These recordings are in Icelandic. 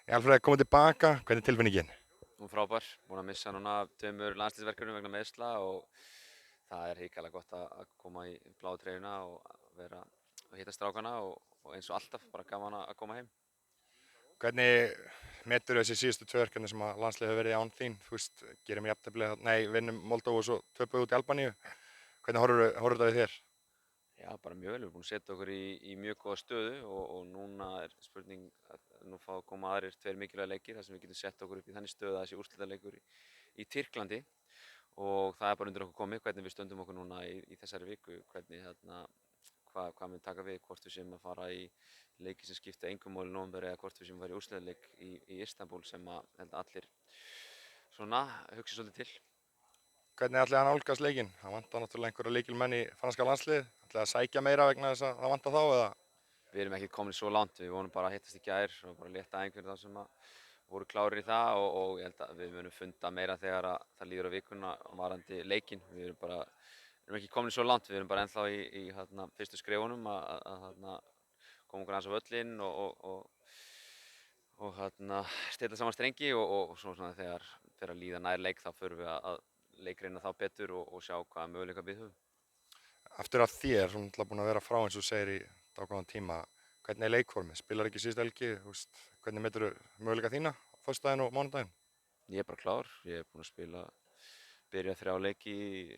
Alfreð komið tilbaka, hvernig er tilfinningin? Hún frábær, búin að missa núna tveimur landsliðsverkefnum vegna meiðsla og það er hrikalega gott að koma í bláu treyjuna og vera að hitta strákana og eins og alltaf bara gaman að koma heim. Hvernig metur þessi síðustu tvö verkefni sem að landslið hefur verið án þín? Þú veist, gerum jafntefli, nei, vinnum Moldóvu og svo töpuð út í Albaníu. Hvernig horfir þetta við þér? Já, bara mjög vel, við erum búin að setja okkur í mjög góða stöðu og núna er spurning að nú fá að koma aðrir tveir mikilvæga leikir þar sem við getum sett okkur upp í þannig stöðu að þessi úrslitaleikur í Tyrklandi og það er bara undir okkur komið hvernig við stöndum okkur núna í þessari viku, hvernig hvað mun taka við, hvort við séum að fara í leiki sem skipta engum máli í nóvember eða hvort við séum að fara í úrslitaleik í Istanbul sem að held að allir svona hugsi svolítið til. Hvernig ætlaði hann álgast leikinn? Það vantar náttúrulega einhverja leikilmenn í franska landslið. Ætlaði að sækja meira vegna þess að það vantar þá eða? Við erum ekki komin svo langt, við vonum bara að hittast í gær og bara létta einhverjum þá sem að voru klárir í það og ég held að við munum funda meira þegar að það líður á vikuna varandi leikinn. Við erum ekki komin svo langt, við erum bara ennþá í fyrstu skrefunum að koma okkur aðeins á völlinn og stilla saman strengi og svona þegar fer að líða nær leik þá förum við að leikreina þá betur og sjá hvaða möguleika við höfum. Aftur af þér, þú náttúrulega búin að vera frá eins og þú segir í dágóðan tíma. Hvernig er leikformið? Spilar ekki síðustu helgi? Þú veist, hvernig metur möguleika þína á föstudaginn og mánudaginn? Ég er bara klár, ég er búinn að byrja 3 leiki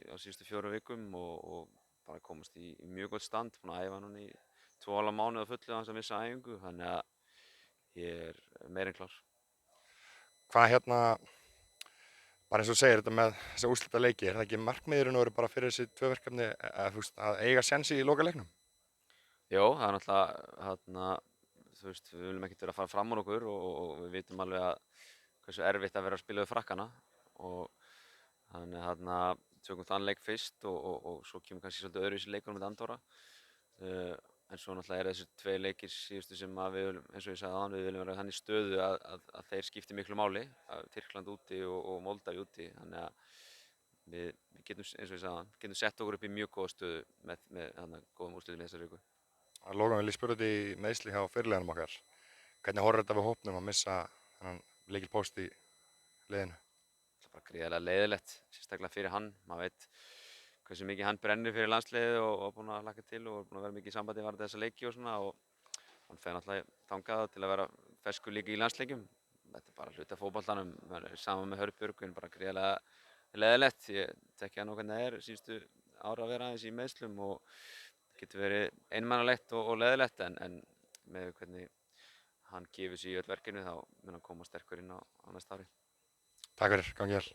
á síðustu 4 vikum og bara komast í mjög gott stand, búinn að æfa núna í 2,5 mánuði á fullu án þess að missa æfingu, þannig að ég er meira en klár. Hvað hérna, bara eins og þú segir þetta með þessa úrslita leiki, er það ekki markmiðurinn og eru bara fyrir þessi tvö verkefni þú veist, að eiga sjensi í loka leiknum? Jó, það er náttúrulega, þú veist, við viljum ekkert vera að fara fram úr okkur og við vitum alveg að hversu erfitt að vera að spila við Frakkana og þannig tökum þann leik fyrst og svo kemur kannski svolítið öðruvísi leikur með Andorra. En svo náttúrulega eru þessir 2 leikir síðustu sem að við viljum, eins og ég sagði áðan, við viljum vera í þannig stöðu að þeir skipti miklu máli, Tyrkland úti og Moldavíu úti, þannig að við getum, eins og ég sagði áðan, getum sett okkur upp í mjög góða stöðu með góðum úrslitum í þessari viku. Að lokum vil ég spyrja út í meiðsli hjá fyrirliðanum okkar. Hvernig horfir þetta við hópnum að missa þennan leikilpóst í liðinu? Það er bara gríðarlega leiðilegt, sérstaklega fyrir hann, maður veit hversu mikið hann brennir fyrir landsliðið og búinn að hlakka til og búinn að vera mikið í sambandi varðandi þessa leiki og svona og hann fer náttúrulega þangað til að vera ferskur líka í landsleikjum. Þetta er bara hluti af fótboltanum, maður er saman með Hörbjörgu en bara gríðarlega leiðilegt. Ég þekki hann hvernig það er síðustu ára að vera aðeins í meiðslum og það getur verið einmanalegt og leiðilegt en með hvernig hann gefur sig í öll verkinu þá mun hann koma sterkur inn á næsta ári. Takk fyrir, gangi vel.